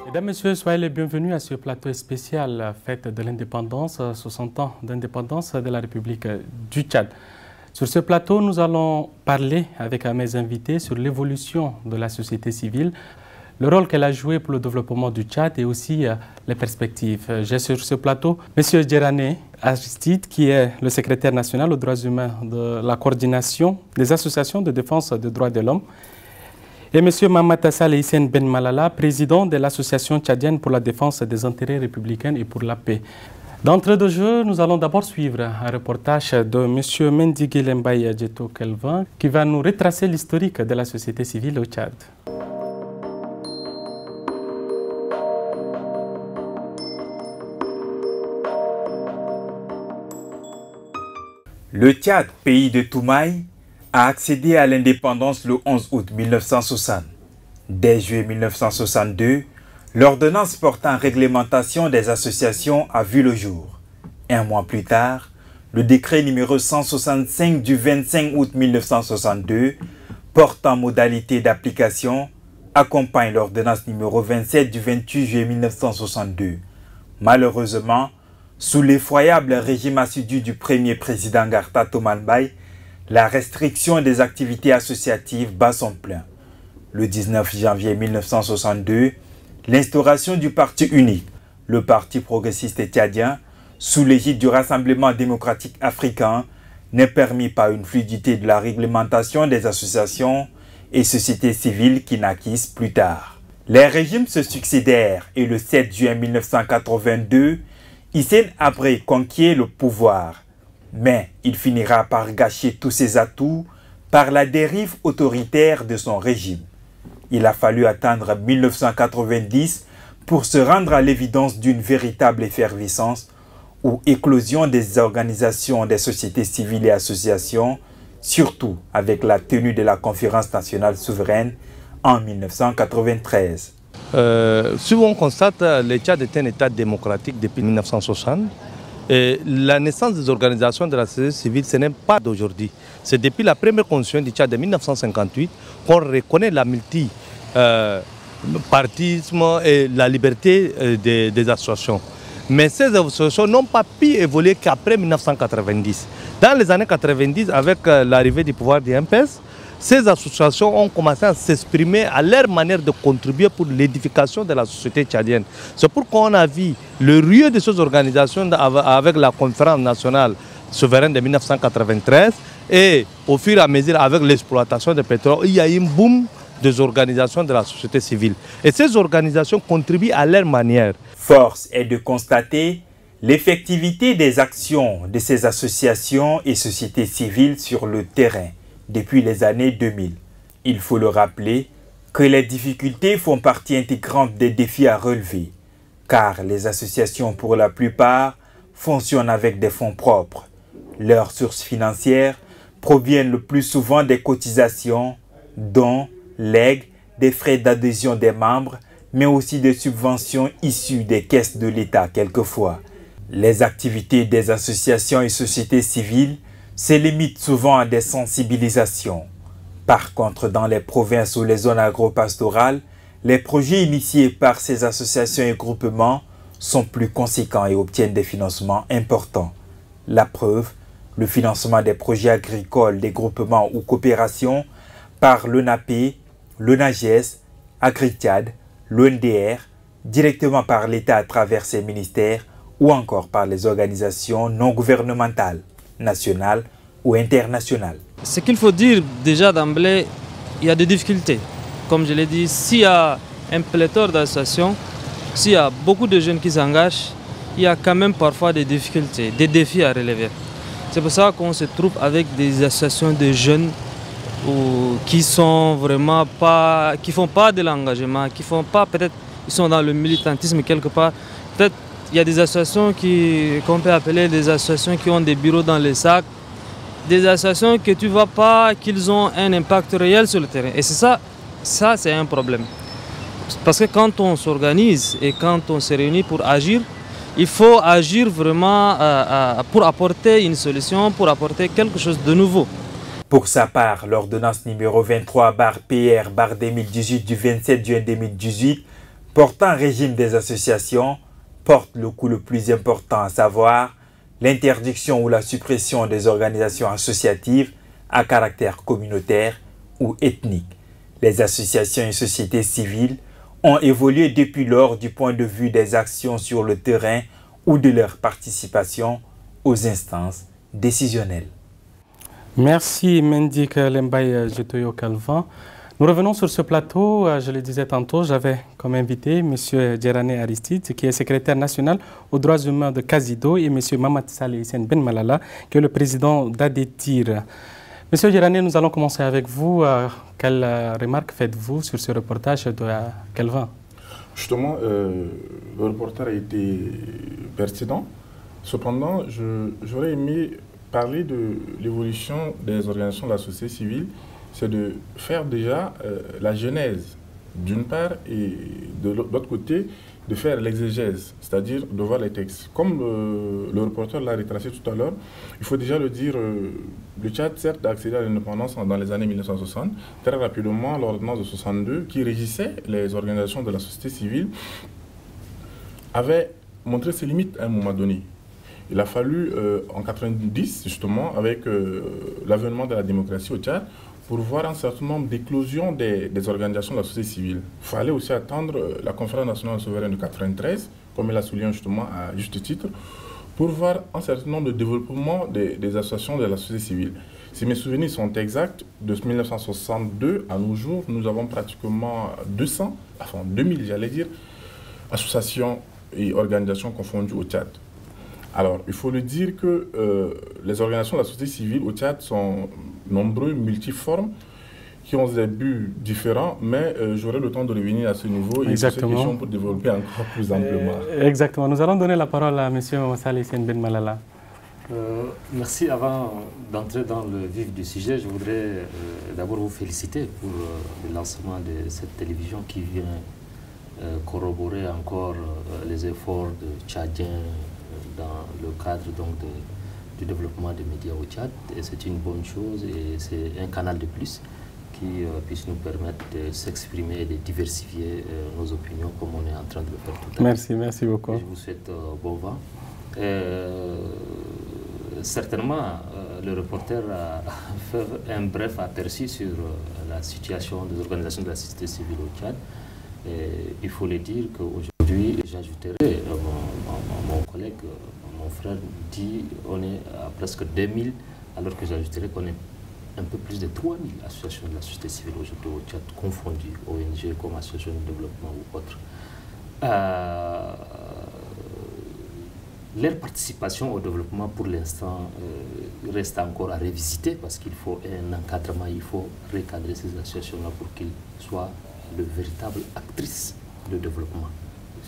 Mesdames, Messieurs, soyez les bienvenus à ce plateau spécial fête de l'indépendance, 60 ans d'indépendance de la République du Tchad. Sur ce plateau, nous allons parler avec mes invités sur l'évolution de la société civile, le rôle qu'elle a joué pour le développement du Tchad et aussi les perspectives. J'ai sur ce plateau M. Djerane Aristide, qui est le secrétaire national aux droits humains de la coordination des associations de défense des droits de l'homme, et M. Mamata Saleh Hissène Ben Malala, président de l'Association tchadienne pour la défense des intérêts républicains et pour la paix. D'entrée de jeu, nous allons d'abord suivre un reportage de M. Mendigue Lembaye Djeto Kelvin qui va nous retracer l'historique de la société civile au Tchad. Le Tchad, pays de Toumaï, a accédé à l'indépendance le 11 août 1960. Dès juillet 1962, l'ordonnance portant réglementation des associations a vu le jour. Un mois plus tard, le décret numéro 165 du 25 août 1962 portant modalité d'application accompagne l'ordonnance numéro 27 du 28 juillet 1962. Malheureusement, sous l'effroyable régime assidu du premier président Garta Tomanbaye, la restriction des activités associatives bat son plein. Le 19 janvier 1962, l'instauration du parti unique, le Parti progressiste tchadien, sous l'égide du Rassemblement démocratique africain, ne permit pas une fluidité de la réglementation des associations et sociétés civiles qui naquissent plus tard. Les régimes se succédèrent et le 7 juin 1982, Hissène Habré conquiert le pouvoir. Mais il finira par gâcher tous ses atouts par la dérive autoritaire de son régime. Il a fallu attendre 1990 pour se rendre à l'évidence d'une véritable effervescence ou éclosion des organisations des sociétés civiles et associations, surtout avec la tenue de la Conférence nationale souveraine en 1993. Si on constate, le Tchad est un État démocratique depuis 1960. Et la naissance des organisations de la société civile, ce n'est pas d'aujourd'hui. C'est depuis la première constitution du Tchad de 1958 qu'on reconnaît la multipartisme et la liberté des associations. Mais ces associations n'ont pas pu évoluer qu'après 1990. Dans les années 90, avec l'arrivée du pouvoir du MPS, ces associations ont commencé à s'exprimer à leur manière de contribuer pour l'édification de la société tchadienne. C'est pourquoi on a vu le rieu de ces organisations avec la conférence nationale souveraine de 1993 et au fur et à mesure avec l'exploitation du pétrole, il y a eu un boom des organisations de la société civile. Et ces organisations contribuent à leur manière. Force est de constater l'effectivité des actions de ces associations et sociétés civiles sur le terrain depuis les années 2000. Il faut le rappeler que les difficultés font partie intégrante des défis à relever, car les associations pour la plupart fonctionnent avec des fonds propres. Leurs sources financières proviennent le plus souvent des cotisations, dons, legs, des frais d'adhésion des membres, mais aussi des subventions issues des caisses de l'État quelquefois. Les activités des associations et sociétés civiles se limitent souvent à des sensibilisations. Par contre, dans les provinces ou les zones agro-pastorales, les projets initiés par ces associations et groupements sont plus conséquents et obtiennent des financements importants. La preuve, le financement des projets agricoles, des groupements ou coopérations par l'ONAPE, l'ONAGES, AgriTchad, l'ONDR, directement par l'État à travers ses ministères ou encore par les organisations non gouvernementales, nationales ou internationales. Ce qu'il faut dire déjà d'emblée, il y a des difficultés. Comme je l'ai dit, s'il y a un pléthore d'associations, s'il y a beaucoup de jeunes qui s'engagent, il y a quand même parfois des difficultés, des défis à relever. C'est pour ça qu'on se trouve avec des associations de jeunes qui sont vraiment pas, qui font pas de l'engagement, qui font pas, peut-être ils sont dans le militantisme quelque part. Peut-être il y a des associations qu'on peut appeler des associations qui ont des bureaux dans les sacs, des associations que tu ne vois pas qu'ils ont un impact réel sur le terrain. Et c'est ça c'est un problème. Parce que quand on s'organise et quand on se réunit pour agir, il faut agir vraiment pour apporter une solution, pour apporter quelque chose de nouveau. Pour sa part, l'ordonnance numéro 23/PR/2018 du 27 juin 2018 portant régime des associations porte le coup le plus important, à savoir l'interdiction ou la suppression des organisations associatives à caractère communautaire ou ethnique. Les associations et sociétés civiles ont évolué depuis lors du point de vue des actions sur le terrain ou de leur participation aux instances décisionnelles. Merci Mendik Lembaye Jetoyo Calvin. Nous revenons sur ce plateau. Je le disais tantôt, j'avais comme invité M. Djerane Aristide, qui est secrétaire national aux droits humains de Kazido, et M. Mamad Saleh Hissène Ben Malala, qui est le président d'Adetir. Monsieur Djerane, nous allons commencer avec vous. Quelle remarque faites-vous sur ce reportage de Calvin? Justement, le reportage a été pertinent. Cependant, j'aurais aimé parler de l'évolution des organisations de la société civile. C'est de faire déjà la genèse, d'une part, et de l'autre côté, de faire l'exégèse, c'est-à-dire de voir les textes. Comme le reporter l'a retracé tout à l'heure, il faut déjà le dire, le Tchad, certes, a accédé à l'indépendance dans les années 1960. Très rapidement, l'ordonnance de 62, qui régissait les organisations de la société civile, avait montré ses limites à un moment donné. Il a fallu, en 1990, justement, avec l'avènement de la démocratie au Tchad, pour voir un certain nombre d'éclosions des organisations de la société civile. Il fallait aussi attendre la conférence nationale souveraine de 1993, comme il a souligné justement à juste titre, pour voir un certain nombre de développements des associations de la société civile. Si mes souvenirs sont exacts, de 1962 à nos jours, nous avons pratiquement 2000, j'allais dire, associations et organisations confondues au Tchad. Alors, il faut le dire que les organisations de la société civile au Tchad sont nombreux, multiformes, qui ont des buts différents, mais j'aurai le temps de revenir à ce niveau et sur ces questions pour développer encore plus amplement. Exactement. Nous allons donner la parole à M. Saleh Hissène Ben Malala. Merci. Avant d'entrer dans le vif du sujet, je voudrais d'abord vous féliciter pour le lancement de cette télévision qui vient corroborer encore les efforts de Tchadiens dans le cadre donc du développement des médias au Tchad. Et c'est une bonne chose et c'est un canal de plus qui puisse nous permettre de s'exprimer et de diversifier nos opinions comme on est en train de le faire tout à l'heure. Merci beaucoup. Et je vous souhaite bon vent. Certainement, le reporter a fait un bref aperçu sur la situation des organisations de la société civile au Tchad. Et il faut le dire qu'aujourd'hui, j'ajouterai, mon collègue, mon frère dit on est à presque 2000, alors que j'ajouterai qu'on est un peu plus de 3000 associations de la société civile aujourd'hui au Tchad, confondues, ONG comme associations de développement ou autres. Leur participation au développement pour l'instant reste encore à revisiter parce qu'il faut un encadrement, il faut recadrer ces associations-là pour qu'ils soient de véritables actrices de développement.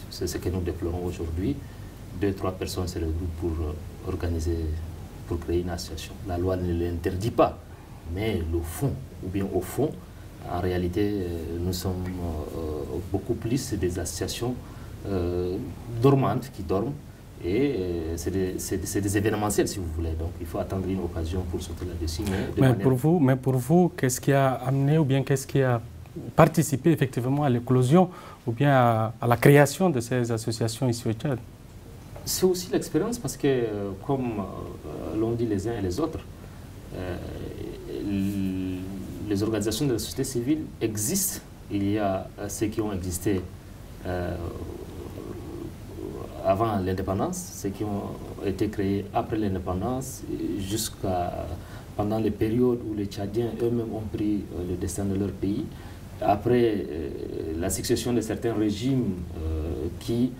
C'est ce que nous déplorons aujourd'hui. 2-3 personnes se regroupent pour organiser, pour créer une association. La loi ne l'interdit pas, mais le fond, ou bien au fond, en réalité, nous sommes beaucoup plus des associations dormantes qui dorment. Et c'est des événementiels, si vous voulez. Donc, il faut attendre une occasion pour sauter là-dessus. Mais pour vous, qu'est-ce qui a amené ou bien qu'est-ce qui a participé effectivement à l'éclosion ou bien à la création de ces associations ici au Tchad? C'est aussi l'expérience parce que, comme l'ont dit les uns et les autres, les organisations de la société civile existent. Il y a ceux qui ont existé avant l'indépendance, ceux qui ont été créés après l'indépendance, jusqu'à pendant les périodes où les Tchadiens eux-mêmes ont pris le destin de leur pays, après la succession de certains régimes qui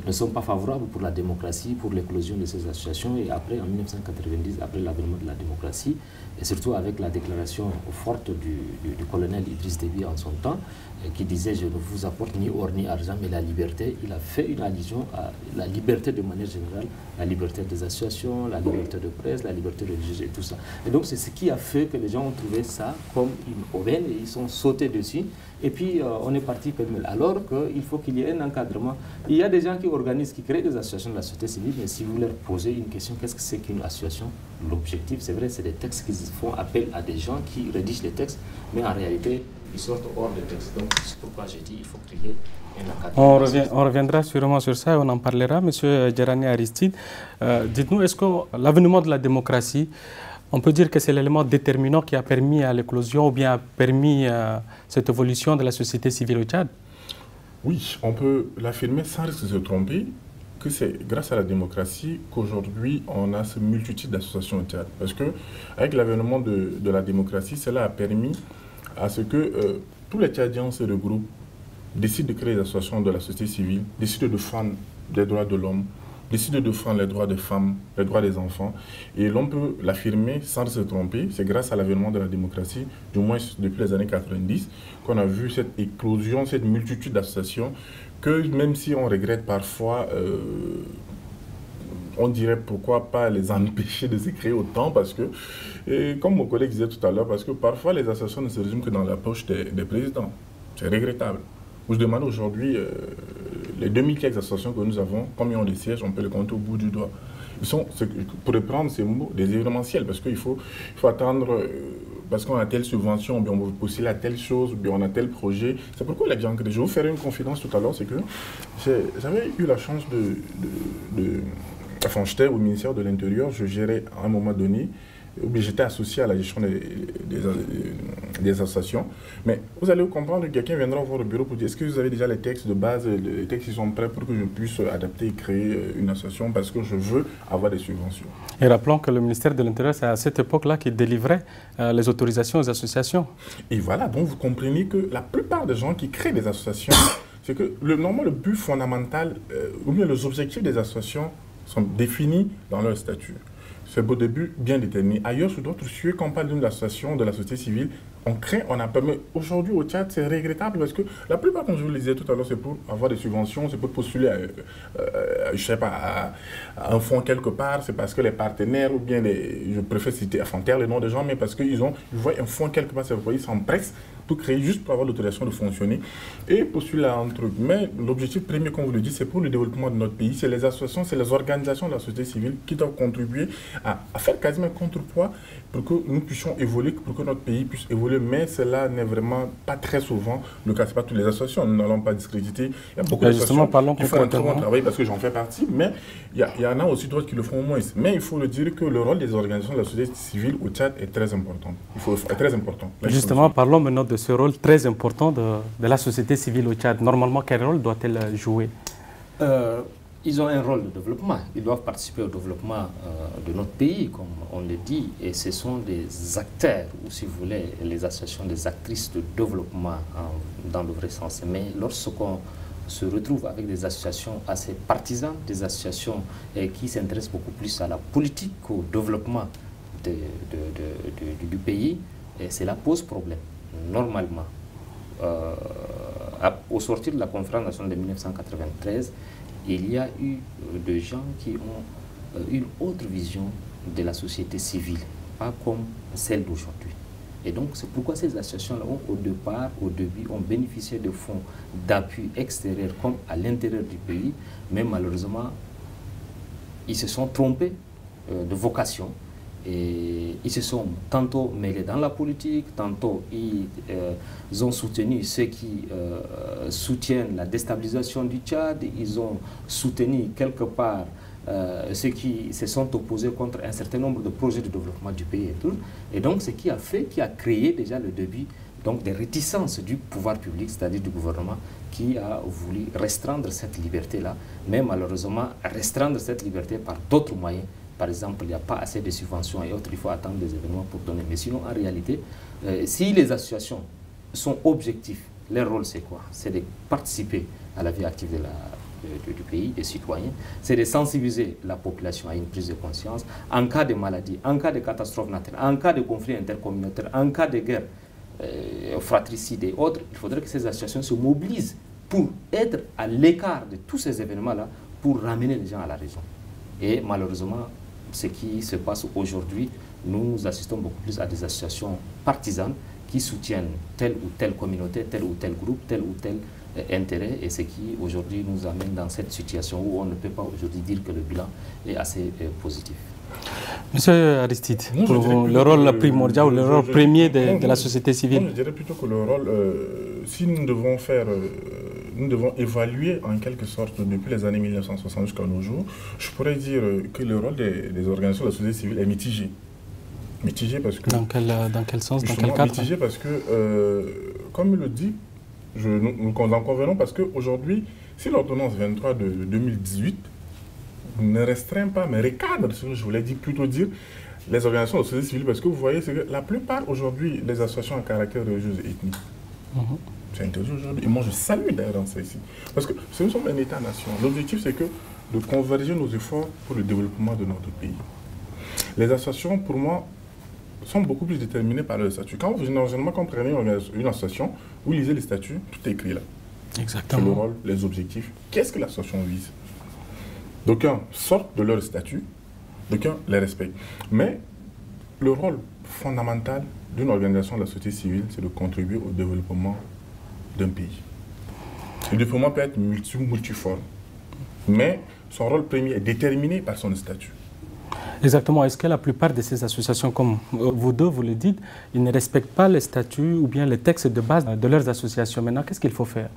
ne sont pas favorables pour la démocratie, pour l'éclosion de ces associations, et après, en 1990, après l'avènement de la démocratie, et surtout avec la déclaration forte du colonel Idriss Déby en son temps, qui disait « Je ne vous apporte ni or ni argent, mais la liberté », il a fait une allusion à la liberté de manière générale, la liberté des associations, la liberté de presse, la liberté religieuse et tout ça. Et donc c'est ce qui a fait que les gens ont trouvé ça comme une aubaine et ils sont sautés dessus. Et puis on est parti pêle-mêle. Alors qu'il faut qu'il y ait un encadrement. Il y a des gens qui organisent, qui créent des associations de la société civile, mais si vous leur posez une question, qu'est-ce que c'est qu'une association? L'objectif, c'est vrai, c'est des textes qui font appel à des gens qui rédigent les textes, mais en réalité, ils sortent hors des textes. Donc c'est pourquoi j'ai dit qu'il faut qu'il y ait un encadrement. On reviendra sûrement sur ça et on en parlera. Monsieur Djerani Aristide, dites-nous, est-ce que l'avènement de la démocratie, on peut dire que c'est l'élément déterminant qui a permis à l'éclosion ou bien a permis cette évolution de la société civile au Tchad? Oui, on peut l'affirmer sans risque de se tromper que c'est grâce à la démocratie qu'aujourd'hui on a ce multitude d'associations au Tchad. Parce qu'avec l'avènement de la démocratie, cela a permis à ce que tous les Tchadiens se regroupent, décident de créer des associations de la société civile, décident de défendre les droits de l'homme, décident de défendre les droits des femmes, les droits des enfants. Et l'on peut l'affirmer sans se tromper, c'est grâce à l'avènement de la démocratie, du moins depuis les années 90, qu'on a vu cette éclosion, cette multitude d'associations, que même si on regrette parfois, on dirait pourquoi pas les empêcher de se créer autant, parce que, et comme mon collègue disait tout à l'heure, parce que parfois les associations ne se résument que dans la poche des présidents. C'est regrettable. Vous je demande aujourd'hui, les 2000 quelques associations que nous avons, combien ont de sièges, on peut les compter au bout du doigt. Ils sont, pour reprendre ces mots, des événementiels, parce qu'il faut attendre, parce qu'on a telle subvention, bien on veut postuler à telle chose, bien on a tel projet. C'est pourquoi les gens, je vais vous faire une confidence tout à l'heure, c'est que j'avais eu la chance enfin, j'étais au ministère de l'Intérieur, je gérais à un moment donné, j'étais associé à la gestion des associations. Mais vous allez comprendre que quelqu'un viendra voir au bureau pour dire est-ce que vous avez déjà les textes de base, les textes qui sont prêts pour que je puisse adapter et créer une association parce que je veux avoir des subventions. Et rappelons que le ministère de l'Intérieur, c'est à cette époque-là qu'il délivrait les autorisations aux associations. Et voilà, donc vous comprenez que la plupart des gens qui créent des associations, c'est que normalement le but fondamental, ou bien les objectifs des associations sont définis dans leur statut. C'est au début bien déterminé. Ailleurs, sur d'autres sujets, quand on parle d'une association de la société civile, on crée, on a permis. Aujourd'hui, au Tchad, c'est regrettable parce que la plupart, comme je vous le disais tout à l'heure, c'est pour avoir des subventions, c'est pour postuler je sais pas, à un fonds quelque part, c'est parce que les partenaires, ou bien je préfère citer, enfin, taire les noms des gens, mais parce qu'ils voient un fonds quelque part, c'est pourquoi ils s'empressent pour créer, juste pour avoir l'autorisation de fonctionner et postuler à un truc. Mais l'objectif premier, comme vous le dites, c'est pour le développement de notre pays, c'est les associations, c'est les organisations de la société civile qui doivent contribuer à faire quasiment un contrepoids pour que nous puissions évoluer, pour que notre pays puisse évoluer. Mais cela n'est vraiment pas très souvent le cas. Ce n'est pas toutes les associations, nous n'allons pas discréditer. Il y a beaucoup d'associations qui font un très bon travail parce que j'en fais partie, mais il y en a aussi d'autres qui le font moins. Mais il faut le dire que le rôle des organisations de la société civile au Tchad est très important. Est très important. Justement, parlons maintenant de ce rôle très important de la société civile au Tchad. Normalement, quel rôle doit-elle jouer? Ils ont un rôle de développement. Ils doivent participer au développement de notre pays, comme on le dit. Et ce sont des acteurs, ou si vous voulez, les associations des actrices de développement dans le vrai sens. Mais lorsqu'on se retrouve avec des associations assez partisanes, des associations qui s'intéressent beaucoup plus à la politique qu'au développement du pays, et cela pose problème, normalement. Au sortir de la conférence nationale de 1993, il y a eu des gens qui ont une autre vision de la société civile, pas comme celle d'aujourd'hui. Et donc, c'est pourquoi ces associations-là, au début, ont bénéficié de fonds d'appui extérieur comme à l'intérieur du pays, mais malheureusement, ils se sont trompés de vocation. Et ils se sont tantôt mêlés dans la politique, tantôt ils ont soutenu ceux qui soutiennent la déstabilisation du Tchad, ils ont soutenu quelque part ceux qui se sont opposés contre un certain nombre de projets de développement du pays et tout. Et donc ce qui a créé déjà le début donc, des réticences du pouvoir public, c'est-à-dire du gouvernement, qui a voulu restreindre cette liberté-là, mais malheureusement restreindre cette liberté par d'autres moyens. Par exemple, il n'y a pas assez de subventions et autres, il faut attendre des événements pour donner. Mais sinon, en réalité, si les associations sont objectifs, leur rôle c'est quoi? C'est de participer à la vie active du pays, des citoyens. C'est de sensibiliser la population à une prise de conscience. En cas de maladie, en cas de catastrophe naturelle, en cas de conflit intercommunautaire, en cas de guerre, fratricides et autres, il faudrait que ces associations se mobilisent pour être à l'écart de tous ces événements-là, pour ramener les gens à la raison. Et malheureusement, ce qui se passe aujourd'hui, nous assistons beaucoup plus à des associations partisanes qui soutiennent telle ou telle communauté, tel ou tel groupe, tel ou tel intérêt, et ce qui aujourd'hui nous amène dans cette situation où on ne peut pas aujourd'hui dire que le bilan est assez positif. Monsieur Aristide, le rôle primordial ou le rôle premier de la société civile? Je dirais plutôt que le rôle, si nous devons faire, nous devons évaluer en quelque sorte depuis les années 1960 jusqu'à nos jours, je pourrais dire que le rôle des organisations de la société civile est mitigé. Mitigé parce que... Dans quel sens, dans quel cadre? Mitigé parce que, comme il le dit, nous en convenons parce qu'aujourd'hui, si l'ordonnance 23 de 2018 ne restreint pas, mais recadre, je voulais plutôt dire, les organisations de la société civile, parce que vous voyez, c'est que la plupart aujourd'hui, les associations à caractère religieux et ethnique, c'est interdit aujourd'hui. Et moi, je salue d'ailleurs dans ça ici. Parce que nous sommes un État-nation. L'objectif, c'est de converger nos efforts pour le développement de notre pays. Les associations, pour moi, sont beaucoup plus déterminées par leur statut. Quand vous comprenez une association, vous lisez les statuts, tout est écrit là. Exactement. Sur le rôle, les objectifs. Qu'est-ce que l'association vise? D'aucuns sortent de leur statut, d'aucuns les respectent. Mais le rôle fondamental d'une organisation de la société civile, c'est de contribuer au développement d'un pays. Le développement peut être multiforme, mais son rôle premier est déterminé par son statut. Exactement. Est-ce que la plupart de ces associations, comme vous deux, vous le dites, ils ne respectent pas les statuts ou bien les textes de base de leurs associations? Maintenant, qu'est-ce qu'il faut faire?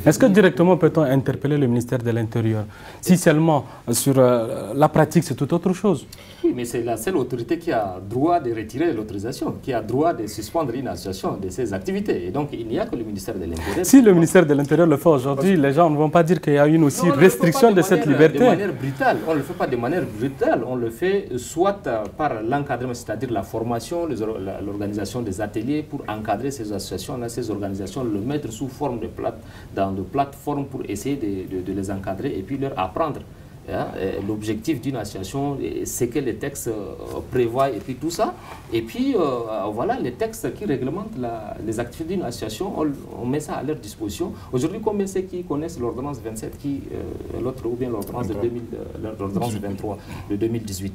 Est-ce que directement peut-on interpeller le ministère de l'Intérieur? Si seulement sur la pratique, c'est tout autre chose. Oui, mais c'est la seule autorité qui a droit de retirer l'autorisation, qui a droit de suspendre une association de ses activités. Et donc, il n'y a que le ministère de l'Intérieur. Si le ministère de l'Intérieur le fait aujourd'hui, les gens ne vont pas dire qu'il y a une aussi restriction de cette liberté. De manière brutale. On ne le fait pas de manière brutale. On le fait soit par l'encadrement, c'est-à-dire la formation, l'organisation des ateliers pour encadrer ces associations-là, ces organisations, le mettre sous forme de plateforme pour essayer de les encadrer et puis leur apprendre. L'objectif d'une association, c'est que les textes prévoient et puis tout ça. Et puis voilà, les textes qui réglementent les activités d'une association, on met ça à leur disposition. Aujourd'hui, combien c'est qui connaissent l'ordonnance 27, l'autre ou bien l'ordonnance de 23 de 2018?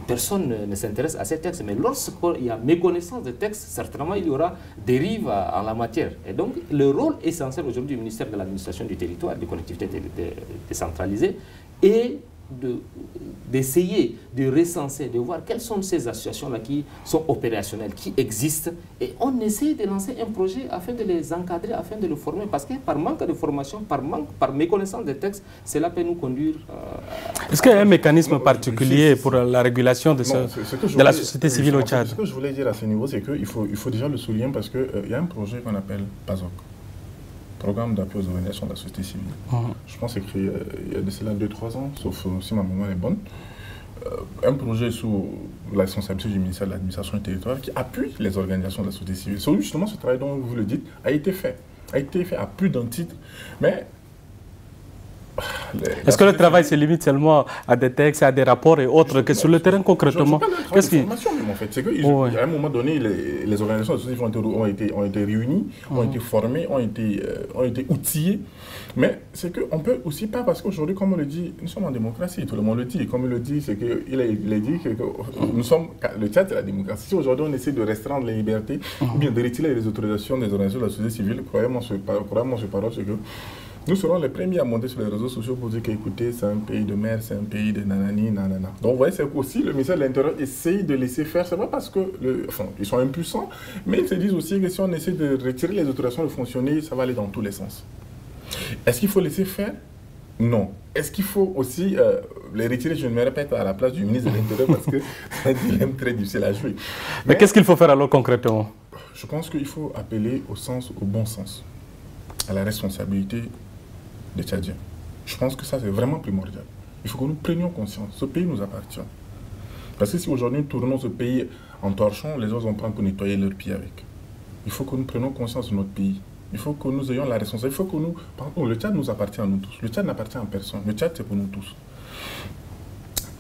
Personne ne s'intéresse à ces textes, mais lorsqu'il y a méconnaissance des textes, certainement il y aura dérive en la matière. Et donc le rôle essentiel aujourd'hui du ministère de l'administration du territoire, des collectivités décentralisées, et d'essayer de recenser, de voir quelles sont ces associations-là qui sont opérationnelles, qui existent, et on essaie de lancer un projet afin de les encadrer, afin de les former, parce que par manque de formation, par méconnaissance des textes, cela peut nous conduire Est-ce qu'il y a un mécanisme particulier pour la régulation de la société civile au Tchad? Ce que je voulais dire à ce niveau, c'est qu'il faut déjà le souligner, parce qu'il y a un projet qu'on appelle PASOK, Programme d'appui aux organisations de la société civile. Je pense qu'il y a de cela 2-3 ans, sauf si ma mémoire est bonne. Un projet sous la responsabilité du ministère de l'administration du territoire qui appuie les organisations de la société civile. Justement, ce travail dont vous le dites a été fait à plus d'un titre, mais... Est-ce que le travail se limite seulement à des textes, à des rapports et autres, que sur le terrain concrètement? Qu'est-ce qui... En fait, c'est qu'à un moment donné, les organisations de société civile ont été réunies, ont été formées, ont été outillées. Mais c'est qu'on ne peut aussi pas, parce qu'aujourd'hui, comme on le dit, nous sommes en démocratie, tout le monde le dit. Et comme il le dit, c'est qu'il a dit que nous sommes, le Tchad, c'est la démocratie. Si aujourd'hui on essaie de restreindre les libertés, ou bien de retirer les autorisations des organisations de la société civile, croyez-moi sur parole, c'est que nous serons les premiers à monter sur les réseaux sociaux pour dire qu'écoutez, c'est un pays de mer, c'est un pays de nanani, nanana. Donc vous voyez, c'est aussi le ministère de l'Intérieur essaye de laisser faire. C'est pas parce que, ils sont impuissants, mais ils se disent aussi que si on essaie de retirer les autorisations de fonctionner, ça va aller dans tous les sens. Est-ce qu'il faut laisser faire? Non. Est-ce qu'il faut aussi les retirer? Je ne me répète à la place du ministre de l'Intérieur parce que c'est un dilemme très difficile à jouer. Mais qu'est-ce qu'il faut faire alors concrètement? Je pense qu'il faut appeler au bon sens, à la responsabilité des Tchadiens. Je pense que ça, c'est vraiment primordial. Il faut que nous prenions conscience. Ce pays nous appartient. Parce que si aujourd'hui nous tournons ce pays en torchon, les autres vont prendre pour nettoyer leurs pieds avec. Il faut que nous prenions conscience de notre pays. Il faut que nous ayons la responsabilité. Il faut que nous... Par contre, le Tchad nous appartient à nous tous. Le Tchad n'appartient à personne. Le Tchad, c'est pour nous tous.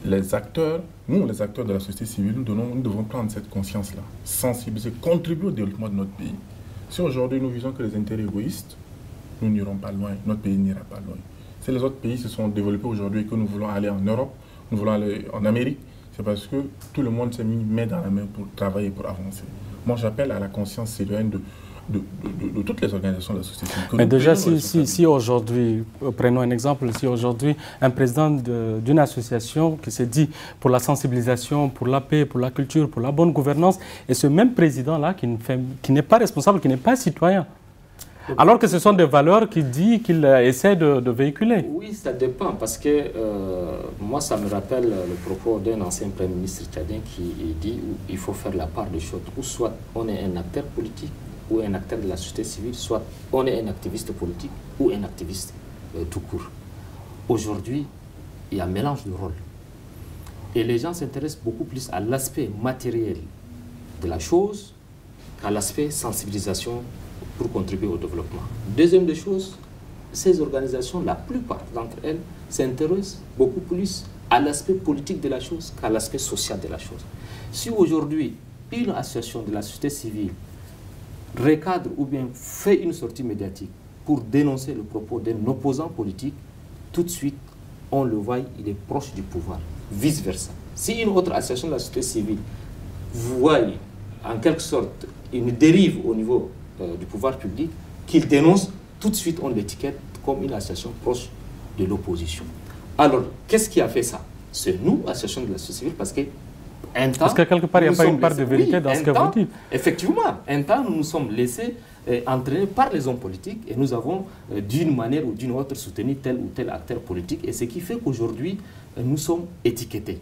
les acteurs, nous les acteurs de la société civile, nous devons prendre cette conscience-là, sensibiliser, contribuer au développement de notre pays. Si aujourd'hui nous visons que les intérêts égoïstes, nous n'irons pas loin, notre pays n'ira pas loin. Si les autres pays se sont développés aujourd'hui et que nous voulons aller en Europe, nous voulons aller en Amérique, c'est parce que tout le monde s'est mis main dans la main pour travailler, pour avancer. Moi j'appelle à la conscience citoyenne de toutes les organisations de la société civile. Mais déjà, si aujourd'hui, prenons un exemple, si aujourd'hui un président d'une association qui se dit pour la sensibilisation, pour la paix, pour la culture, pour la bonne gouvernance, et ce même président-là qui n'est pas responsable, qui n'est pas citoyen, alors que ce sont des valeurs qu'il dit qu'il essaie de véhiculer. Oui, ça dépend, parce que moi, ça me rappelle le propos d'un ancien Premier ministre tchadien qui dit qu'il faut faire la part des choses, ou soit on est un acteur politique, ou un acteur de la société civile, soit on est un activiste politique ou un activiste tout court. Aujourd'hui, il y a un mélange de rôles. Et les gens s'intéressent beaucoup plus à l'aspect matériel de la chose qu'à l'aspect sensibilisation pour contribuer au développement. Deuxième des choses, ces organisations, la plupart d'entre elles, s'intéressent beaucoup plus à l'aspect politique de la chose qu'à l'aspect social de la chose. Si aujourd'hui, une association de la société civile recadre ou bien fait une sortie médiatique pour dénoncer le propos d'un opposant politique, tout de suite, on le voit, il est proche du pouvoir, vice-versa. Si une autre association de la société civile voit en quelque sorte une dérive au niveau du pouvoir public, qu'il dénonce, tout de suite on l'étiquette comme une association proche de l'opposition. Alors, qu'est-ce qui a fait ça? C'est nous, association de la société civile, parce que parce que quelque part, il n'y a pas une part de vérité dans ce que vous dites. Effectivement, un temps, nous nous sommes laissés entraîner par les hommes politiques et nous avons d'une manière ou d'une autre soutenu tel ou tel acteur politique. Et ce qui fait qu'aujourd'hui, nous sommes étiquetés.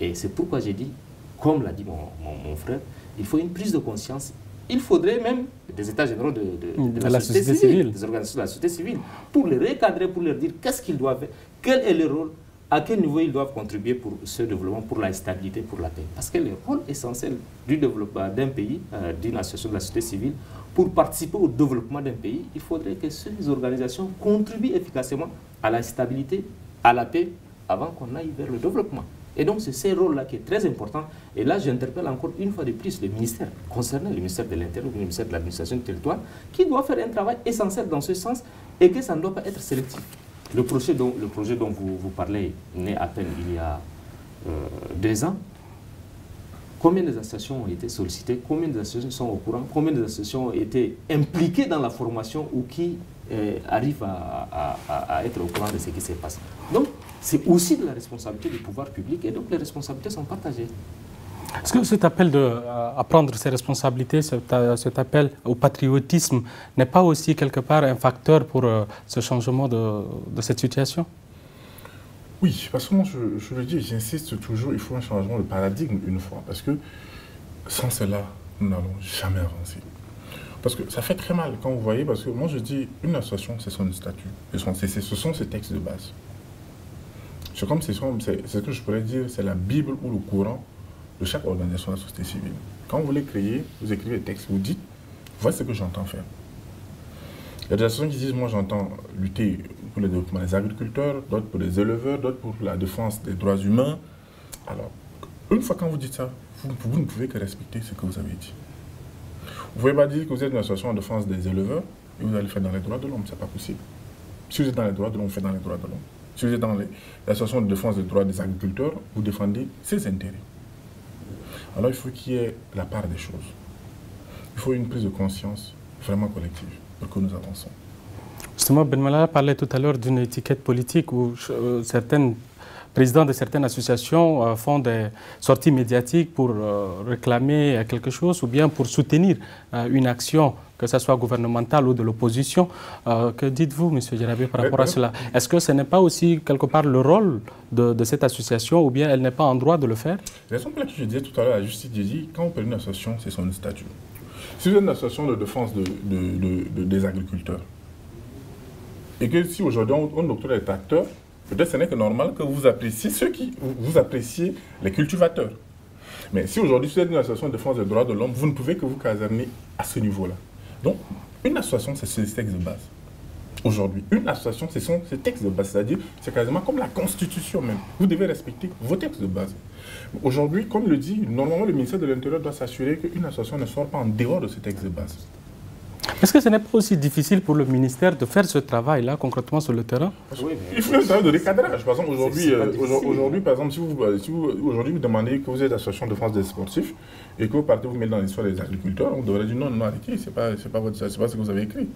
Et c'est pourquoi j'ai dit, comme l'a dit mon frère, il faut une prise de conscience. Il faudrait même des états généraux de la société civile, des organisations de la société civile, pour les recadrer, pour leur dire qu'est-ce qu'ils doivent faire, quel est leur rôle, à quel niveau ils doivent contribuer pour ce développement, pour la stabilité, pour la paix. Parce que le rôle essentiel du développement d'un pays, d'une association de la société civile, pour participer au développement d'un pays, il faudrait que ces organisations contribuent efficacement à la stabilité, à la paix, avant qu'on aille vers le développement. Et donc c'est ce rôle-là qui est très important. Et là, j'interpelle encore une fois de plus les ministères concernés, le ministère de l'Intérieur, le ministère de l'Administration du territoire, qui doit faire un travail essentiel dans ce sens et que ça ne doit pas être sélectif. Le projet dont vous parlez naît à peine il y a 2 ans. Combien d'associations ont été sollicitées? Combien d'associations sont au courant? Combien d'associations ont été impliquées dans la formation ou qui arrivent à être au courant de ce qui se passe? Donc, c'est aussi de la responsabilité du pouvoir public et donc les responsabilités sont partagées. Est-ce que cet appel à prendre ses responsabilités, cet appel au patriotisme n'est pas aussi quelque part un facteur pour ce changement de cette situation? Oui, parce que moi je le dis, j'insiste toujours, il faut un changement de paradigme une fois, parce que sans cela, nous n'allons jamais avancer. Parce que ça fait très mal quand vous voyez, parce que moi je dis, une association, c'est son statut, ce sont ses textes de base. C'est comme c'est ce que je pourrais dire, c'est la Bible ou le Coran de chaque organisation de la société civile. Quand vous voulez créer, vous écrivez des textes, vous dites, voici ce que j'entends faire. Il y a des associations qui disent, moi j'entends lutter pour le développement des agriculteurs, d'autres pour les éleveurs, d'autres pour la défense des droits humains. Alors, une fois quand vous dites ça, vous ne pouvez que respecter ce que vous avez dit. Vous ne pouvez pas dire que vous êtes une association en défense des éleveurs et vous allez faire dans les droits de l'homme, ce n'est pas possible. Si vous êtes dans les droits de l'homme, vous faites dans les droits de l'homme. Si vous êtes dans l'association de défense des droits des agriculteurs, vous défendez ses intérêts. Alors il faut qu'il y ait la part des choses. Il faut une prise de conscience vraiment collective pour que nous avançons. Justement, Ben Malala parlait tout à l'heure d'une étiquette politique où certains présidents de certaines associations font des sorties médiatiques pour réclamer quelque chose ou bien pour soutenir une action, que ce soit gouvernementale ou de l'opposition. Que dites-vous, M. Djerabé, par rapport à cela? Est-ce que ce n'est pas aussi quelque part le rôle de cette association ou bien elle n'est pas en droit de le faire? La raison pour laquelle je disais tout à l'heure, la justice dit, quand on parle d'une association, c'est son statut. Si vous êtes une association de défense des agriculteurs, et que si aujourd'hui on octroie des tracteurs, peut-être ce n'est que normal que vous appréciez vous appréciez les cultivateurs. Mais si aujourd'hui vous êtes une association de défense des droits de l'homme, vous ne pouvez que vous caserner à ce niveau-là. Donc, une association, c'est ce texte de base. Aujourd'hui, une association, ce sont ces textes de base, c'est-à-dire c'est quasiment comme la Constitution même. Vous devez respecter vos textes de base. Aujourd'hui, comme le dit, normalement le ministère de l'Intérieur doit s'assurer qu'une association ne sort pas en dehors de ces textes de base. Est-ce que ce n'est pas aussi difficile pour le ministère de faire ce travail-là concrètement sur le terrain? Oui, il faut un travail de recadrage. Par exemple, aujourd'hui, par exemple, si vous demandez que vous êtes l'association de défense des sportifs et que vous partez vous mettre dans l'histoire des agriculteurs, on devrait dire non, arrêtez, c'est pas ce que vous avez écrit.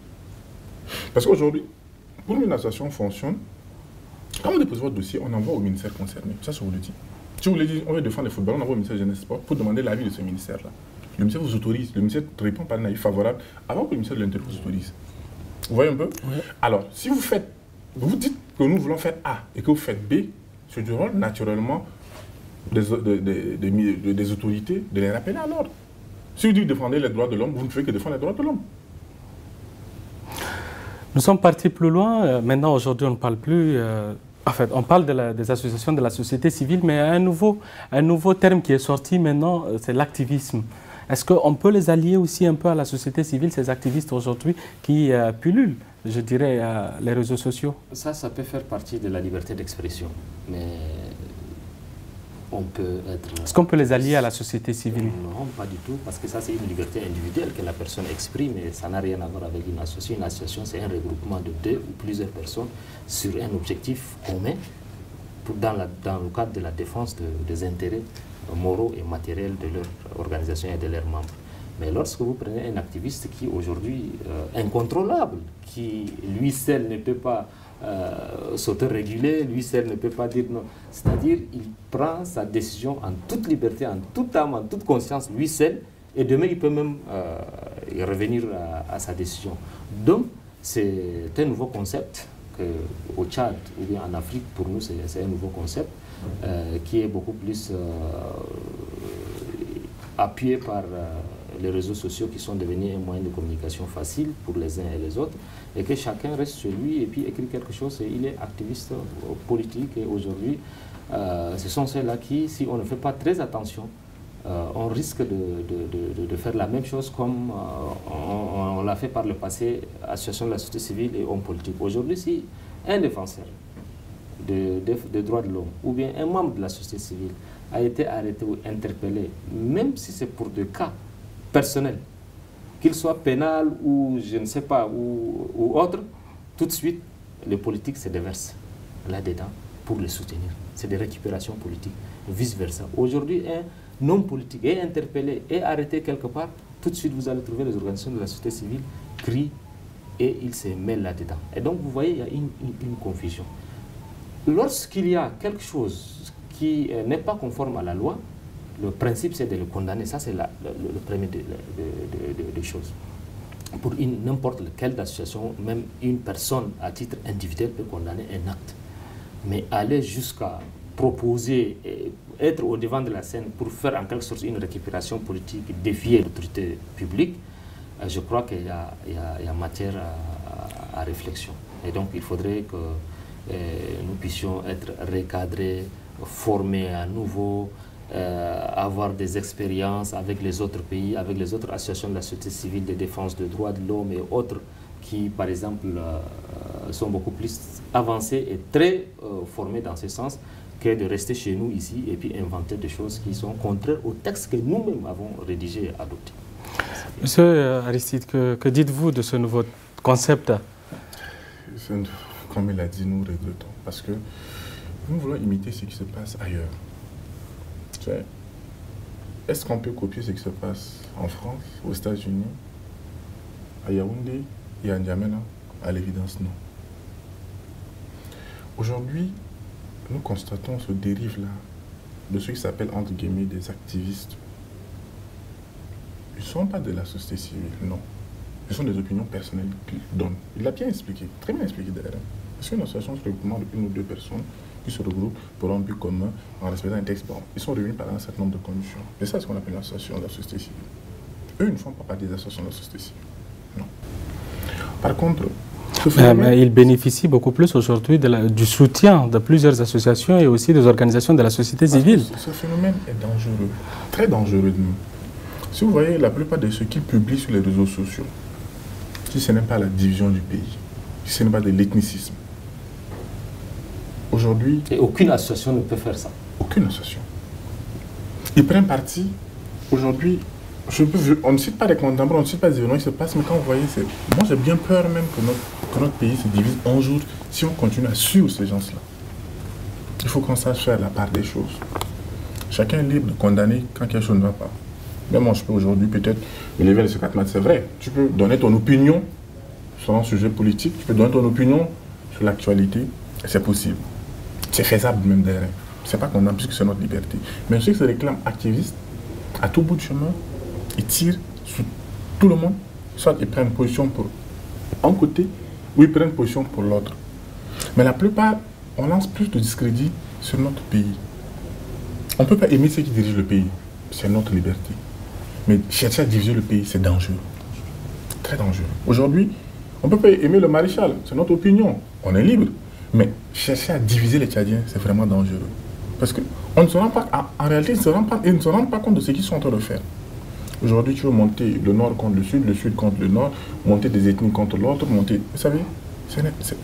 Parce qu'aujourd'hui, pour qu'une association fonctionne, quand vous déposez votre dossier, on envoie au ministère concerné. Ça, je vous le dis. Si vous voulez dire, on veut défendre les footballeurs, on envoie au ministère de Jeunesse et Sport pour demander l'avis de ce ministère-là. Le ministère vous autorise, le ministère répond par un avis favorable avant que le ministère de l'Intérieur vous autorise. Vous voyez un peu? Oui. Alors, si vous dites que nous voulons faire A et que vous faites B, c'est du rôle naturellement des autorités de les rappeler à l'ordre. Si vous dites défendre les droits de l'homme, vous ne faites que défendre les droits de l'homme. Nous sommes partis plus loin. Maintenant, aujourd'hui, on ne parle plus... En fait, on parle des associations de la société civile, mais un nouveau terme qui est sorti maintenant, c'est l'activisme. Est-ce qu'on peut les allier aussi un peu à la société civile, ces activistes aujourd'hui qui pullulent, je dirais, les réseaux sociaux? Ça peut faire partie de la liberté d'expression, mais on peut être... Est-ce qu'on peut les allier à la société civile? Non, pas du tout, parce que ça c'est une liberté individuelle que la personne exprime et ça n'a rien à voir avec une association. Une association, c'est un regroupement de 2 ou plusieurs personnes sur un objectif commun dans le cadre de la défense des intérêts moraux et matériels de leur organisation et de leurs membres. Mais lorsque vous prenez un activiste qui aujourd'hui est incontrôlable, qui lui seul ne peut pas s'autoréguler, lui seul ne peut pas dire non, c'est-à-dire il prend sa décision en toute liberté, en toute âme, en toute conscience, lui seul, et demain il peut même revenir à sa décision. Donc c'est un nouveau concept au Tchad ou bien en Afrique, pour nous c'est un nouveau concept qui est beaucoup plus appuyé par les réseaux sociaux qui sont devenus un moyen de communication facile pour les uns et les autres, et que chacun reste chez lui et puis écrit quelque chose et il est activiste politique. Et aujourd'hui, ce sont ceux-là qui, si on ne fait pas très attention, on risque de faire la même chose comme on l'a fait par le passé, association de la société civile et hommes politiques. Aujourd'hui, si un défenseur des droits de l'homme ou bien un membre de la société civile a été arrêté ou interpellé, même si c'est pour des cas personnels, qu'il soit pénal ou je ne sais pas, ou autre, tout de suite, les politiques se déversent là-dedans pour les soutenir. C'est des récupérations politiques, vice-versa. Aujourd'hui, un homme politique est interpellé, est arrêté quelque part, tout de suite, vous allez trouver les organisations de la société civile crient et ils se mêlent là-dedans. Et donc, vous voyez, il y a une confusion. Lorsqu'il y a quelque chose qui n'est pas conforme à la loi, le principe c'est de le condamner. Ça c'est le premier des choses. Pour n'importe quelle association, même une personne à titre individuel peut condamner un acte. Mais aller jusqu'à proposer, être au devant de la scène pour faire en quelque sorte une récupération politique, défier l'autorité publique, je crois qu'il y a matière à réflexion. Et donc il faudrait que nous puissions être recadrés, formés à nouveau, avoir des expériences avec les autres pays, avec les autres associations de la société civile de défense des droits de l'homme et autres qui, par exemple, sont beaucoup plus avancés et très formés dans ce sens que de rester chez nous ici et puis inventer des choses qui sont contraires au texte que nous-mêmes avons rédigé et adopté. Monsieur Aristide, que dites-vous de ce nouveau concept? Comme il a dit, nous regrettons parce que nous voulons imiter ce qui se passe ailleurs. Est-ce qu'on peut copier ce qui se passe en France, aux États-Unis, à Yaoundé et à N'Djamena? À l'évidence, non. Aujourd'hui, nous constatons ce dérive-là de ceux qui s'appellent, entre guillemets, des activistes. Ils ne sont pas de la société civile, non. Ce sont des opinions personnelles qu'ils donnent. Il l'a bien expliqué, très bien expliqué d'ailleurs. Parce qu'une association, c'est le regroupement de 1 ou 2 personnes qui se regroupent pour un but commun en respectant un texte. Bon, ils sont réunis par un certain nombre de conditions. Mais ça, c'est ce qu'on appelle l'association de la société civile. Eux ne font pas partie des associations de la société civile. Non. Par contre, mais ils bénéficient beaucoup plus aujourd'hui du soutien de plusieurs associations et aussi des organisations de la société civile. Ce phénomène est dangereux, très dangereux de nous. Si vous voyez la plupart de ceux qui publient sur les réseaux sociaux, si ce n'est pas la division du pays, si ce n'est pas de l'ethnicisme. Aujourd'hui... Et aucune association ne peut faire ça. Aucune association. Ils prennent parti. Aujourd'hui, on ne cite pas les contemporains, on ne cite pas les événements qui se passent, mais quand vous voyez, moi j'ai bien peur même que notre pays se divise un jour si on continue à suivre ces gens-là. Il faut qu'on sache faire la part des choses. Chacun est libre de condamner quand quelque chose ne va pas. Même moi, je peux aujourd'hui peut-être me lever de ce 4 mètres, c'est vrai. Tu peux donner ton opinion sur un sujet politique, tu peux donner ton opinion sur l'actualité, c'est possible. C'est faisable même derrière. C'est pas condamnable puisque c'est notre liberté. Mais ceux qui se réclament activistes, à tout bout de chemin, ils tirent sur tout le monde. Soit ils prennent position pour un côté, ou ils prennent position pour l'autre. Mais la plupart, on lance plus de discrédit sur notre pays. On ne peut pas aimer ceux qui dirigent le pays. C'est notre liberté. Mais chercher à diviser le pays, c'est dangereux. Très dangereux. Aujourd'hui, on ne peut pas aimer le maréchal. C'est notre opinion. On est libre. Mais chercher à diviser les Tchadiens, c'est vraiment dangereux. Parce qu'on ne se rend pas, en réalité, ils ne se rendent pas compte de ce qu'ils sont en train de faire. Aujourd'hui, tu veux monter le nord contre le sud contre le nord, monter des ethnies contre l'autre, monter... Vous savez,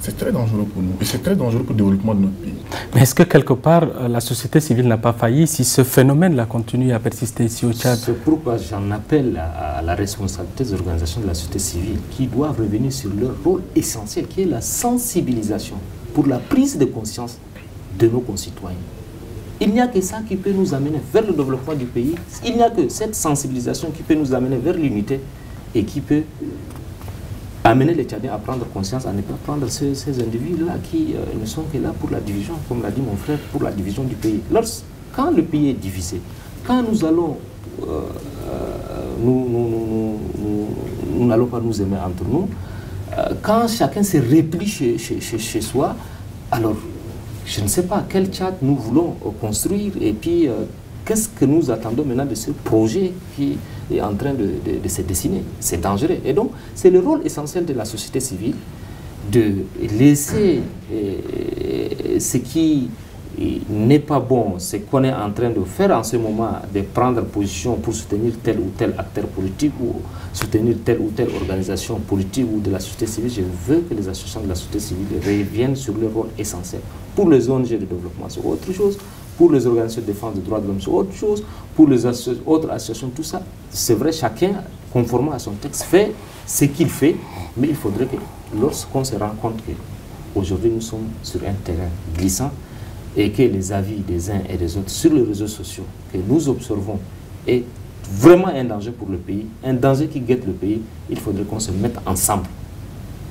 c'est très dangereux pour nous. Et c'est très dangereux pour le développement de notre pays. Mais est-ce que quelque part, la société civile n'a pas failli si ce phénomène-là continue à persister ici au Tchad? C'est pourquoi j'en appelle à la responsabilité des organisations de la société civile qui doivent revenir sur leur rôle essentiel, qui est la sensibilisation pour la prise de conscience de nos concitoyens. Il n'y a que ça qui peut nous amener vers le développement du pays. Il n'y a que cette sensibilisation qui peut nous amener vers l'unité et qui peut amener les Tchadiens à prendre conscience, à ne pas prendre ces individus-là qui ne sont que là pour la division, comme l'a dit mon frère, pour la division du pays. Quand le pays est divisé, quand nous allons, nous n'allons pas nous aimer entre nous, quand chacun se replie chez soi, alors je ne sais pas quel Tchad nous voulons construire et puis qu'est-ce que nous attendons maintenant de ce projet qui est en train de se dessiner. C'est dangereux. Et donc, c'est le rôle essentiel de la société civile de laisser ce qui n'est pas bon, ce qu'on est en train de faire en ce moment, de prendre position pour soutenir tel ou tel acteur politique ou soutenir telle ou telle organisation politique ou de la société civile. Je veux que les associations de la société civile reviennent sur leur rôle essentiel. Pour les ONG de développement, c'est autre chose. Pour les organisations de défense des droits de l'homme, c'est autre chose. Pour les autres associations, tout ça, c'est vrai, chacun, conformément à son texte, fait ce qu'il fait. Mais il faudrait que, lorsqu'on se rend compte qu'aujourd'hui nous sommes sur un terrain glissant et que les avis des uns et des autres sur les réseaux sociaux que nous observons est vraiment un danger pour le pays, un danger qui guette le pays, il faudrait qu'on se mette ensemble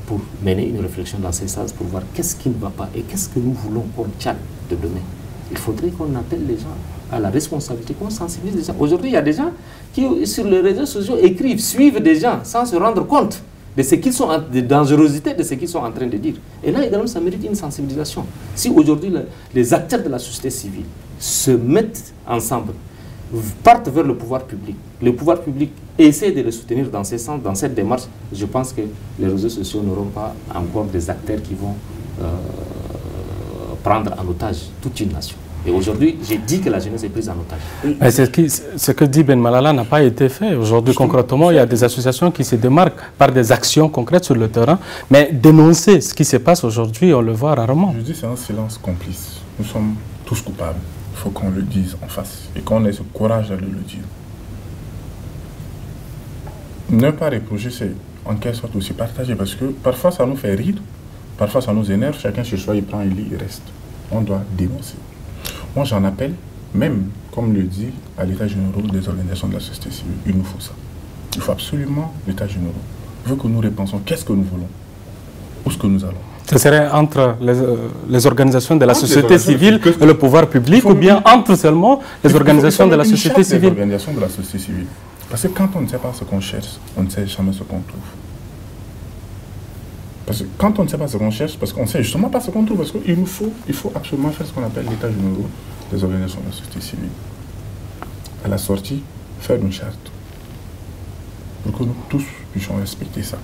pour mener une réflexion dans ces sens, pour voir qu'est-ce qui ne va pas et qu'est-ce que nous voulons comme Tchad de donner. Il faudrait qu'on appelle les gens à la responsabilité, qu'on sensibilise les gens. Aujourd'hui, il y a des gens qui, sur les réseaux sociaux, écrivent, suivent des gens sans se rendre compte de ce qu'ils sont, de dangerosité de ce qu'ils sont en train de dire. Et là, également, ça mérite une sensibilisation. Si aujourd'hui, les acteurs de la société civile se mettent ensemble, partent vers le pouvoir public essaie de les soutenir dans ce sens, dans cette démarche, je pense que les réseaux sociaux n'auront pas encore des acteurs qui vont prendre en otage toute une nation. Et aujourd'hui, j'ai dit que la jeunesse est prise en otage. Ce que dit Ben Malala n'a pas été fait. Aujourd'hui, concrètement, il y a des associations qui se démarquent par des actions concrètes sur le terrain, mais dénoncer ce qui se passe aujourd'hui, on le voit rarement. Je dis c'est un silence complice. Nous sommes tous coupables. Il faut qu'on le dise en face et qu'on ait ce courage de le dire. Ne pas reprocher, c'est en quelque sorte aussi partager, parce que parfois ça nous fait rire, parfois ça nous énerve, chacun chez soi, il prend, il lit, il reste. On doit dénoncer. Moi j'en appelle, même comme le dit à l'état général des organisations de la société civile, il nous faut ça. Il faut absolument l'état général. Il faut que nous repensons qu'est-ce que nous voulons, où est-ce que nous allons. Ce serait entre les organisations de la société civile et le pouvoir public, ou bien entre seulement les organisations de la société civile? Les organisations de la société civile. Parce que quand on ne sait pas ce qu'on cherche, on ne sait jamais ce qu'on trouve. Parce que quand on ne sait pas ce qu'on cherche, parce qu'on ne sait justement pas ce qu'on trouve, parce qu'il faut absolument faire ce qu'on appelle l'état général des organisations de la société civile. À la sortie, faire une charte. Pour que nous tous puissions respecter ça.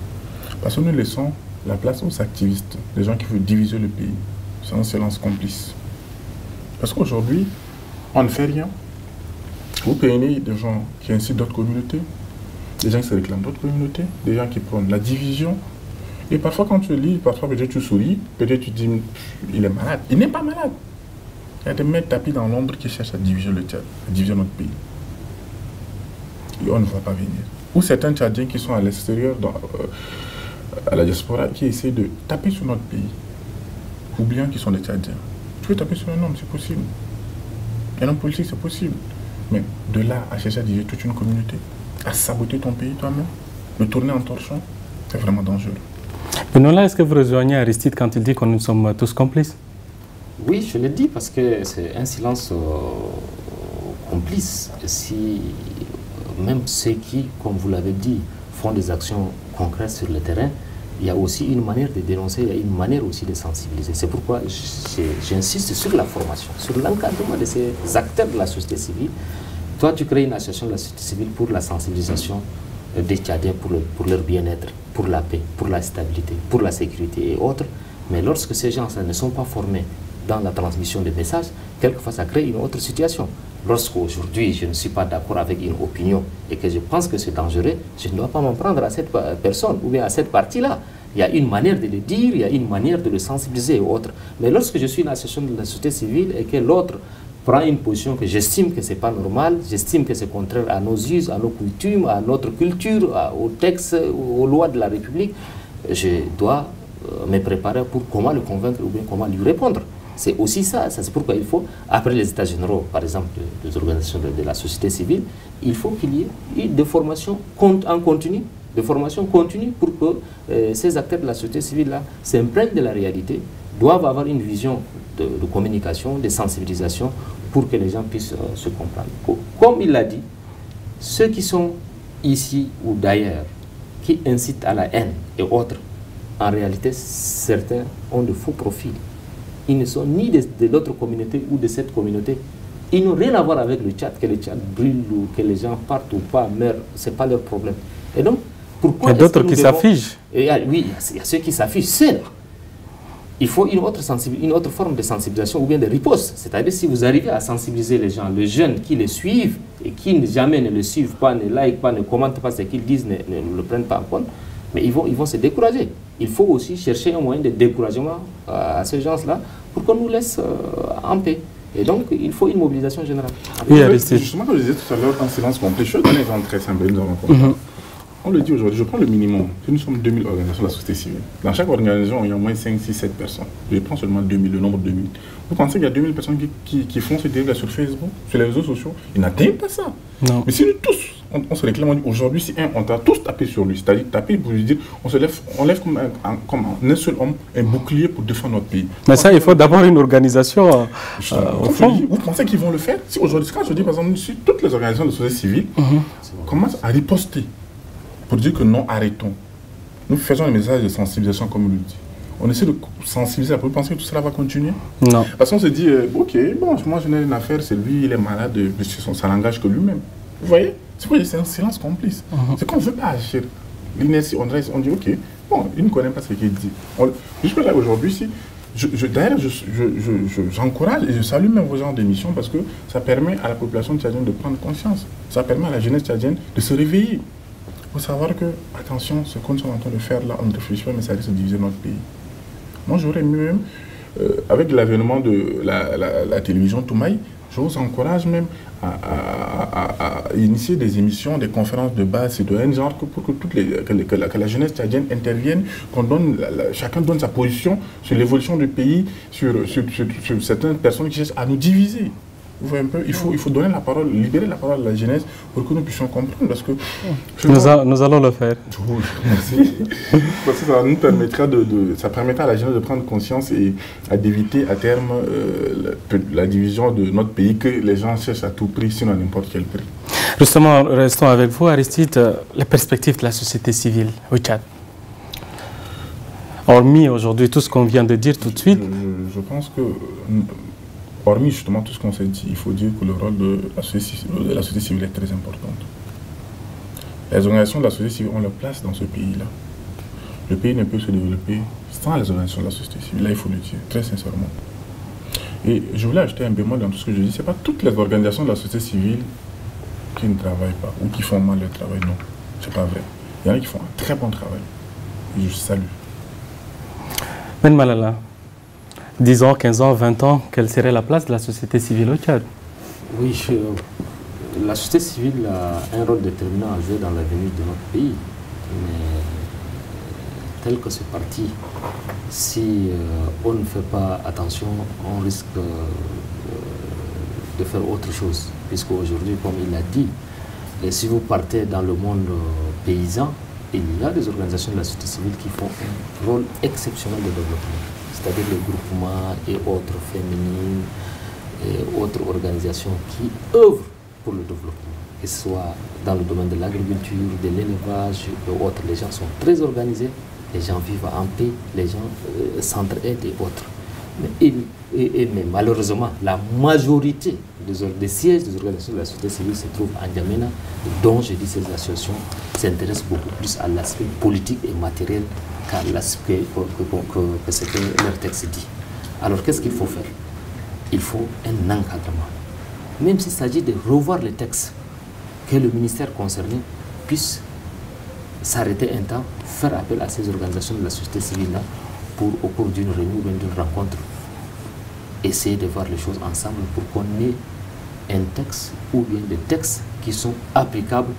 Parce que nous laissons la place aux activistes, les gens qui veulent diviser le pays. C'est un silence complice. Parce qu'aujourd'hui, on ne fait rien. Vous payez des gens qui incitent d'autres communautés, des gens qui se réclament d'autres communautés, des gens qui prennent la division. Et parfois, quand tu lis, parfois peut-être tu souris, peut-être tu dis, il est malade. Il n'est pas malade. Il y a des mecs tapis dans l'ombre qui cherchent à diviser le Tchad, à diviser notre pays. Et on ne va pas venir. Ou certains Tchadiens qui sont à l'extérieur, à la diaspora, qui essaient de taper sur notre pays, oubliant qu'ils sont des Tchadiens. Tu veux taper sur un homme, c'est possible. Un homme politique, c'est possible. Mais de là à chercher à diviser toute une communauté, à saboter ton pays toi-même, le tourner en torchon, c'est vraiment dangereux. Benoît, est-ce que vous rejoignez Aristide quand il dit que nous sommes tous complices? Oui, je le dis parce que c'est un silence complice. Si même ceux qui, comme vous l'avez dit, font des actions concrètes sur le terrain, il y a aussi une manière de dénoncer, il y a une manière aussi de sensibiliser. C'est pourquoi j'insiste sur la formation, sur l'encadrement de ces acteurs de la société civile. Toi, tu crées une association de la société civile pour la sensibilisation des Tchadiens, pour leur bien-être, pour la paix, pour la stabilité, pour la sécurité et autres. Mais lorsque ces gens ne sont pas formés dans la transmission des messages, quelquefois ça crée une autre situation. Lorsqu'aujourd'hui je ne suis pas d'accord avec une opinion et que je pense que c'est dangereux, je ne dois pas m'en prendre à cette personne ou bien à cette partie-là. Il y a une manière de le dire, il y a une manière de le sensibiliser et autres. Mais lorsque je suis une association de la société civile et que l'autre prend une position que j'estime que ce n'est pas normal, j'estime que c'est contraire à nos us, à nos coutumes, à notre culture, aux textes, aux lois de la République, je dois me préparer pour comment le convaincre ou bien comment lui répondre. C'est aussi ça, c'est pourquoi il faut, après les états généraux, par exemple, des organisations de la société civile, il faut qu'il y ait des formations en continu, des formations continues pour que ces acteurs de la société civile-là s'imprègnent de la réalité, doivent avoir une vision de communication, de sensibilisation, pour que les gens puissent se comprendre. Comme il l'a dit, ceux qui sont ici ou d'ailleurs, qui incitent à la haine et autres, en réalité, certains ont de faux profils. Ils ne sont ni de l'autre communauté ou de cette communauté. Ils n'ont rien à voir avec le Tchad, que le Tchad brûle ou que les gens partent ou pas, meurent, ce n'est pas leur problème. Et donc, pourquoi... Il y a d'autres qui s'affichent. Oui, il y a ceux qui s'affichent, c'est là. Il faut une autre forme de sensibilisation ou bien de riposte. C'est-à-dire si vous arrivez à sensibiliser les gens, les jeunes qui les suivent et qui jamais ne le suivent pas, ne like pas, ne commentent pas ce qu'ils disent, ne le prennent pas en compte, mais ils vont se décourager. Il faut aussi chercher un moyen de découragement à ces gens-là pour qu'on nous laisse en paix. Et donc, il faut une mobilisation générale. Oui, justement, comme je disais tout à l'heure, en silence complet, je vais donner un exemple très simple. On le dit aujourd'hui, je prends le minimum. Nous sommes 2000 organisations de la société civile. Dans chaque organisation, il y a au moins 5, 6, 7 personnes. Je prends seulement 2000, le nombre de 2000. Vous pensez qu'il y a 2000 personnes qui font ce délire sur Facebook, sur les réseaux sociaux? Ils n'atteignent pas ça. Non. Mais si nous tous, on se réclame, on dit aujourd'hui, si on t'a tous tapé sur lui, c'est-à-dire taper pour lui dire, on lève comme un seul homme un bouclier pour défendre notre pays. Mais ça, il faut d'abord une organisation. Au fond. Vous pensez qu'ils vont le faire? Si aujourd'hui, quand je dis par exemple, si toutes les organisations de société civile commencent à riposter pour dire que non, arrêtons. Nous faisons un message de sensibilisation comme on le dit. On essaie de sensibiliser. Vous pensez que tout cela va continuer? Non. Parce qu'on se dit, ok, bon, moi je n'ai rien à faire, c'est lui, il est malade, ça n'engage que lui-même. Vous voyez? C'est un silence complice. C'est qu'on ne veut pas agir. L'inertie, on dit, ok, bon, il ne connaît pas ce qu'il dit. Jusque là, aujourd'hui, si, d'ailleurs, j'encourage et je salue même vos genres d'émissions parce que ça permet à la population tchadienne de prendre conscience. Ça permet à la jeunesse tchadienne de se réveiller. Il faut savoir que, attention, ce qu'on est en train de faire là, on ne réfléchit pas, mais ça risque de diviser notre pays. Moi, j'aurais même, avec l'avènement de la télévision Toumaï, je vous encourage même à initier des émissions, des conférences de base citoyennes, genre pour que la jeunesse tchadienne intervienne, chacun donne sa position sur l'évolution du pays, sur certaines personnes qui cherchent à nous diviser. Vous voyez un peu, il faut donner la parole, libérer la parole à la jeunesse pour que nous puissions comprendre. Parce que nous allons le faire. Merci. Parce que ça nous permettra ça permettra à la jeunesse de prendre conscience et d'éviter à terme la division de notre pays que les gens cherchent à tout prix, sinon à n'importe quel prix. Justement, restons avec vous, Aristide, les perspectives de la société civile au Tchad. Hormis aujourd'hui tout ce qu'on vient de dire tout de suite. Je pense que... Hormis justement tout ce qu'on s'est dit, il faut dire que le rôle de la société civile est très important. Les organisations de la société civile ont leur place dans ce pays-là. Le pays ne peut se développer sans les organisations de la société civile. Là, il faut le dire, très sincèrement. Et je voulais ajouter un bémol dans tout ce que je dis. Ce n'est pas toutes les organisations de la société civile qui ne travaillent pas ou qui font mal leur travail. Non, ce n'est pas vrai. Il y en a qui font un très bon travail. Et je salue. Ben Malala, 10 ans, 15 ans, 20 ans, quelle serait la place de la société civile au Tchad? Oui, la société civile a un rôle déterminant à jouer dans l'avenir de notre pays. Mais tel que c'est parti, si on ne fait pas attention, on risque de faire autre chose. Puisque aujourd'hui, comme il l'a dit, et si vous partez dans le monde paysan, il y a des organisations de la société civile qui font un rôle exceptionnel de développement. C'est-à-dire les groupements et autres féminines et autres organisations qui œuvrent pour le développement, que ce soit dans le domaine de l'agriculture, de l'élevage et autres. Les gens sont très organisés, les gens vivent en paix, les gens s'entraident et autres. Mais malheureusement, la majorité des sièges des organisations de la société civile se trouvent à N'Djamena, dont je dis ces associations s'intéressent beaucoup plus à l'aspect politique et matériel qu'à l'aspect que ce que leur texte dit. Alors qu'est-ce qu'il faut faire? Il faut un encadrement. Même s'il s'agit de revoir les textes, que le ministère concerné puisse s'arrêter un temps, faire appel à ces organisations de la société civile-là pour, au cours d'une réunion ou d'une rencontre, essayer de voir les choses ensemble pour qu'on ait un texte ou bien des textes qui sont applicables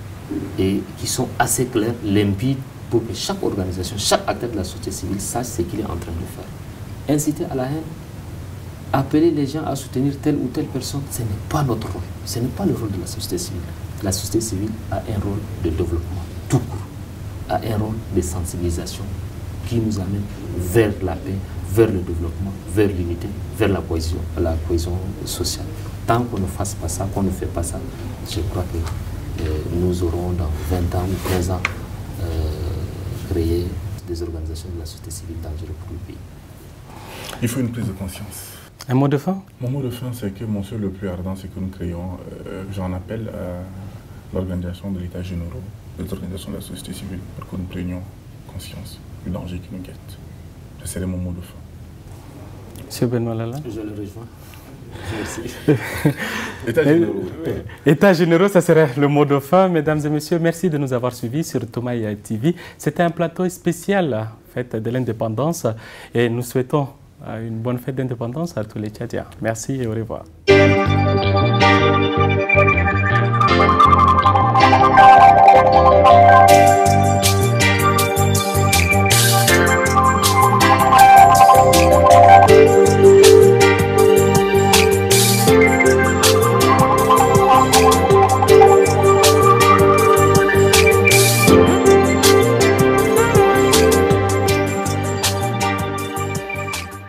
et qui sont assez clairs, limpides, pour que chaque organisation, chaque acteur de la société civile sache ce qu'il est en train de faire. Inciter à la haine, appeler les gens à soutenir telle ou telle personne, ce n'est pas notre rôle. Ce n'est pas le rôle de la société civile. La société civile a un rôle de développement, tout court, a un rôle de sensibilisation qui nous amène vers la paix, vers le développement, vers l'unité, vers la cohésion sociale. Tant qu'on ne fasse pas ça, qu'on ne fait pas ça, je crois que nous aurons dans 20 ans ou 15 ans créé des organisations de la société civile dangereuses pour le pays. Il faut une prise de conscience. Un mot de fin? Mon mot de fin, c'est que mon souhait le plus ardent, c'est que nous créons, j'en appelle à l'organisation de l'État généraux, des organisations de la société civile, pour que nous prenions conscience du danger qui nous guette. Ce serait mon mot de fin. Monsieur Ben Malala. Je le rejoins. Merci. État généraux. État généraux, ça serait le mot de fin. Mesdames et messieurs, merci de nous avoir suivis sur Toumaï TV. C'était un plateau spécial, fête de l'indépendance, et nous souhaitons une bonne fête d'indépendance à tous les Tchadiens. Merci et au revoir.